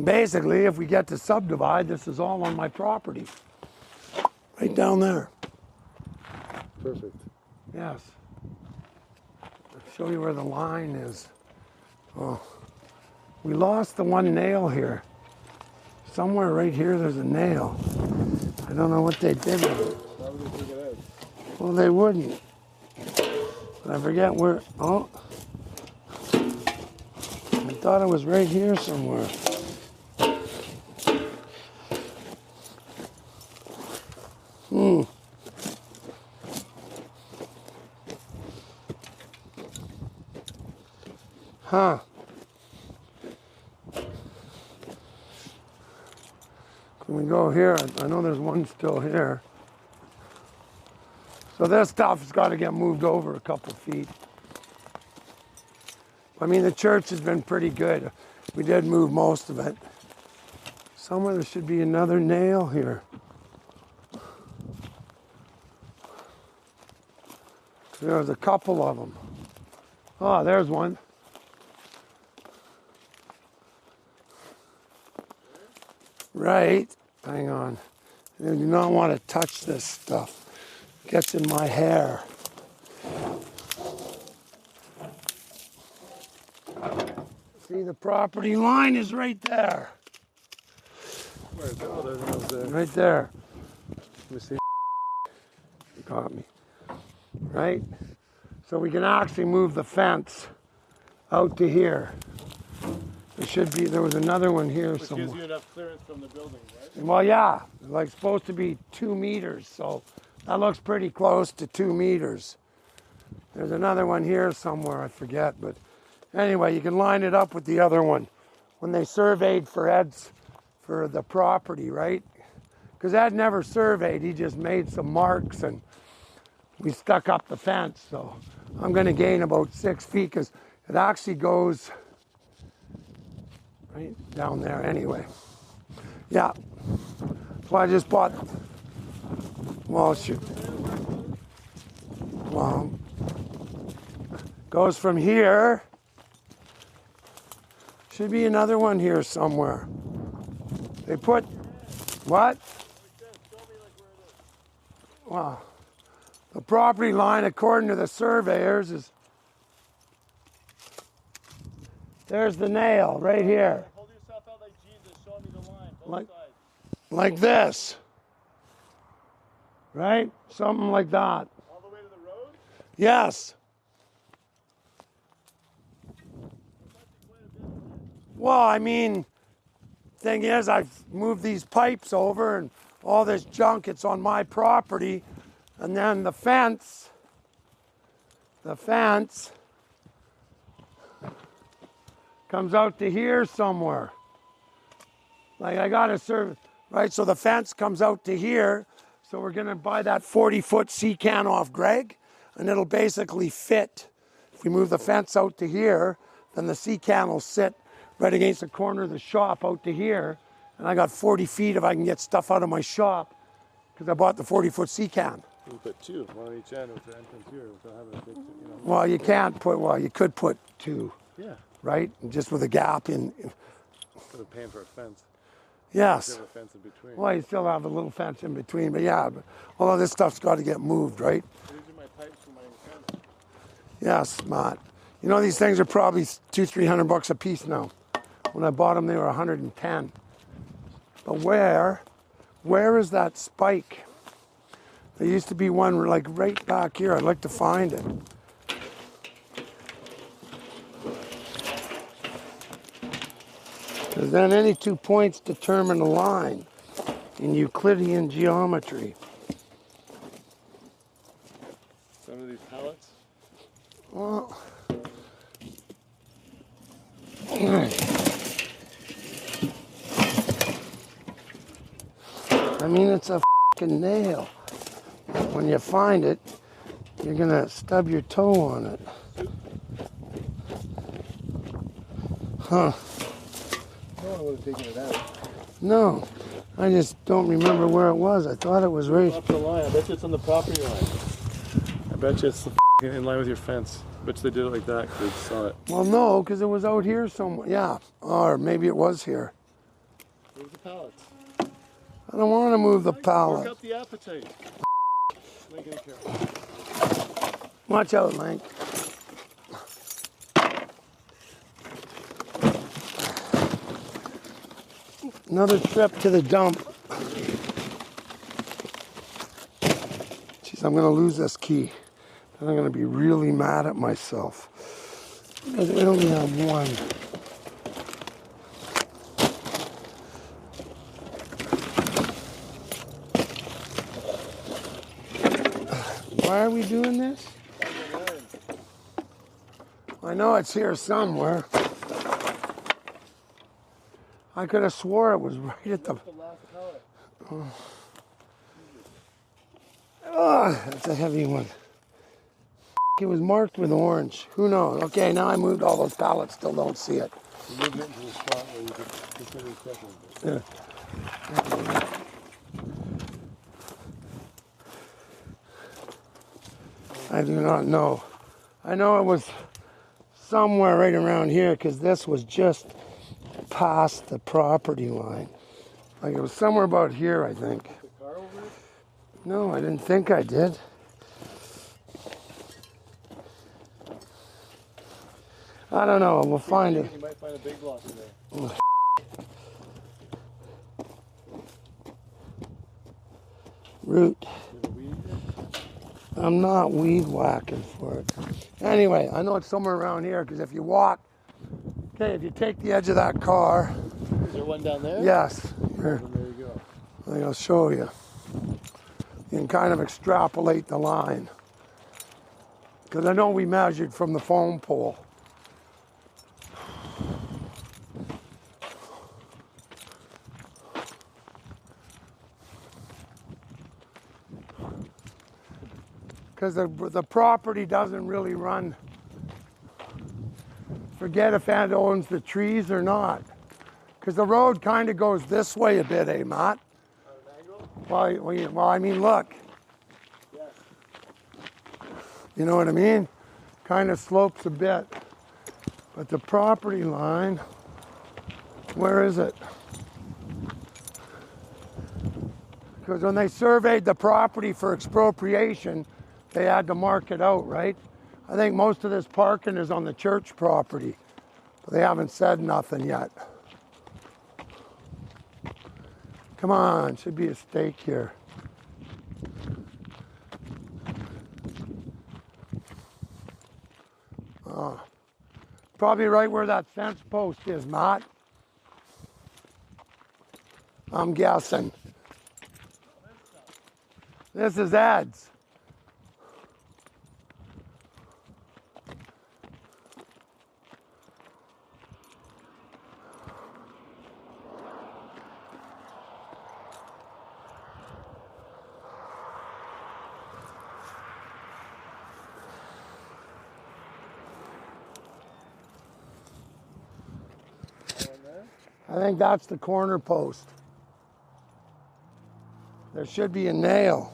Basically, if we get to subdivide, this is all on my property. Right down there. Perfect. Yes. I'll show you where the line is. Oh, we lost the one nail here. Somewhere right here there's a nail. I don't know what they did with it. Why would they take it out? Well, they wouldn't. But I forget where. Oh. I thought it was right here somewhere. Huh. Can we go here? I know there's one still here. So this stuff's got to get moved over a couple feet. I mean, the church has been pretty good. We did move most of it. Somewhere there should be another nail here. There's a couple of them. Oh, there's one. Right. Hang on. I do not want to touch this stuff. It gets in my hair. See, the property line is right there. Where is it? Oh, there's one there. Right there. Let me see. You got me. Right? So we can actually move the fence out to here. There was another one here Which somewhere. gives you enough clearance from the building, right? Well, yeah, like supposed to be 2 meters, so that looks pretty close to 2 meters. There's another one here somewhere, I forget, but anyway, you can line it up with the other one. When they surveyed for Ed's, for the property, right? Because Ed never surveyed, he just made some marks and we stuck up the fence, so I'm gonna gain about 6 feet because it actually goes right down there anyway. Yeah, so I just bought, well, shoot. Well, goes from here. Should be another one here somewhere. They put, what? Well, the property line, according to the surveyors, is, there's the nail right here. Hold yourself out like Jesus, show me the line, both Like- sides. Like this. Right? Something like that. All the way to the road? Yes. Well, I mean, thing is, I've moved these pipes over and all this junk, it's on my property. And then the fence comes out to here somewhere. Like I got to serve, right? So the fence comes out to here. So we're going to buy that 40-foot C-can off Greg, and it'll basically fit. If we move the fence out to here, then the C-can will sit right against the corner of the shop out to here. And I got 40 feet if I can get stuff out of my shop because I bought the 40-foot C-can. You can put two, one on each end with the entrance here without having a big, you know. Well, you can't put, well, you could put 2, Yeah, right? Just with a gap in. instead of paying for a fence. Yes. You have a fence in between. Well, you still have a little fence in between, but yeah, but all of this stuff's got to get moved, right? These are my pipes for my fence. Yes, smart. You know, these things are probably $200-300 a piece now. When I bought them, they were 110. But where is that spike? There used to be one like right back here. I'd like to find it. Because then any 2 points determine a line in Euclidean geometry. Some of these pallets. Well, I mean, it's a fucking nail. When you find it, you're gonna stub your toe on it. Huh. No one would have taken it out. No, I just don't remember where it was. I thought it was right. Up the line. I bet you it's on the property line. I bet you it's in line with your fence. I bet you they did it like that because they saw it. Well, no, because it was out here somewhere. Yeah, or maybe it was here. Move the pallets. I don't want to move the Work pallet. up the appetite. Make it careful. Watch out, Link. Another trip to the dump. Jeez, I'm going to lose this key. And I'm going to be really mad at myself. Because we only have one. Why are we doing this? I know it's here somewhere. I could have swore it was right at the... Oh, that's a heavy one. It was marked with orange. Who knows? Okay, now I moved all those pallets. Still don't see it. You moved it into the spot where you could consider crushing it. Yeah. I do not know. I know it was somewhere right around here because this was just past the property line. Like it was somewhere about here, I think. The car over it? No, I didn't think I did. I don't know. We'll find it. You might find a big block in there. Root. There's a weed there? I'm not weed whacking for it. Anyway, I know it's somewhere around here because if you walk, okay, if you take the edge of that car, Is there one down there? yes, here, Then there you go. I think I'll show you. You can kind of extrapolate the line because I know we measured from the phone pole. Because the property doesn't really run. Forget if Ed owns the trees or not. Because the road kind of goes this way a bit, eh, Matt? Well, I mean, look. Yes. You know what I mean? Kind of slopes a bit. But the property line, where is it? Because when they surveyed the property for expropriation, they had to mark it out, right? I think most of this parking is on the church property, but they haven't said nothing yet. Come on, should be a stake here. Probably right where that fence post is, Matt. I'm guessing. This is Ed's. I think that's the corner post. There should be a nail.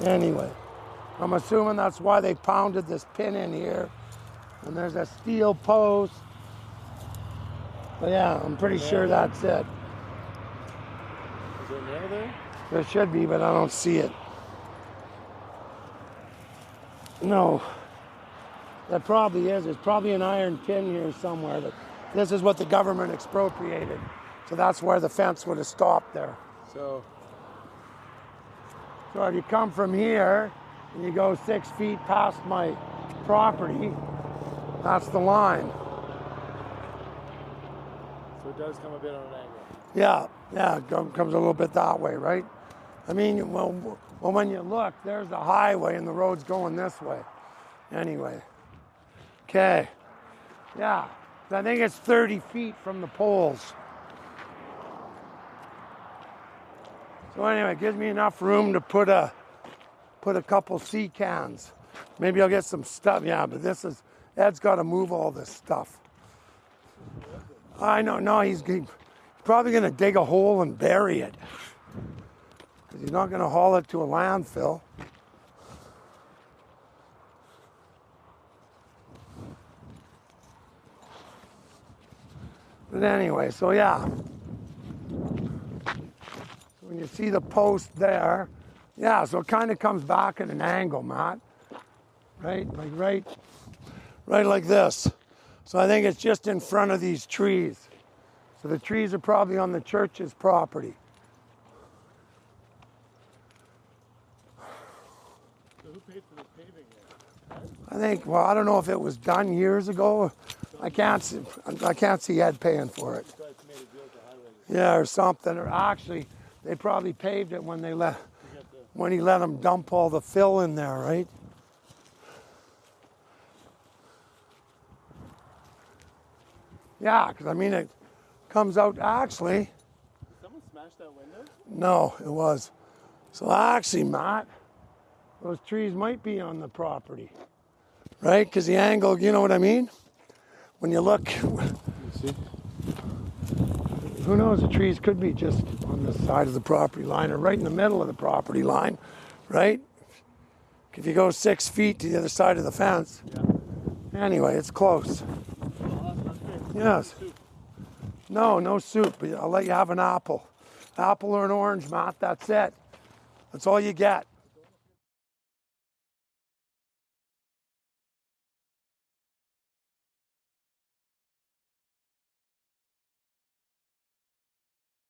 Anyway, I'm assuming that's why they pounded this pin in here. And there's a steel post. But yeah, I'm pretty sure that's it. Is there a nail there? There should be, but I don't see it. No, that probably is. There's probably an iron pin here somewhere. But this is what the government expropriated. So that's where the fence would have stopped there. So if you come from here and you go 6 feet past my property, that's the line. So it does come a bit on an angle. Yeah, it comes a little bit that way, right? I mean, well, when you look, there's the highway and the road's going this way. Anyway, okay, yeah, I think it's 30 feet from the poles. So anyway, it gives me enough room to put a couple sea cans. Maybe I'll get some stuff. Yeah, but Ed's got to move all this stuff. I know. No, he's probably going to dig a hole and bury it. Because he's not going to haul it to a landfill. But anyway, so yeah. When you see the post there, yeah, so it kind of comes back at an angle, Matt. Right? Like right like this. So I think it's just in front of these trees. So the trees are probably on the church's property. So who paid for this paving here? I think, well, I don't know if it was done years ago. I can't see Ed paying for it. You guys made a deal with the highway. Yeah, or something. Or actually, they probably paved it when he let them dump all the fill in there, right? Yeah, because I mean, it comes out actually. Did someone smash that window? No, it was. So actually, Matt, those trees might be on the property, right? Because the angle, you know what I mean? When you look, See? who knows, the trees could be just on the side of the property line or right in the middle of the property line, right? If you go 6 feet to the other side of the fence. Yeah. Anyway, it's close. That's great. Yes. Soup. No soup, but I'll let you have an apple. Apple or an orange, Matt, that's it. That's all you get.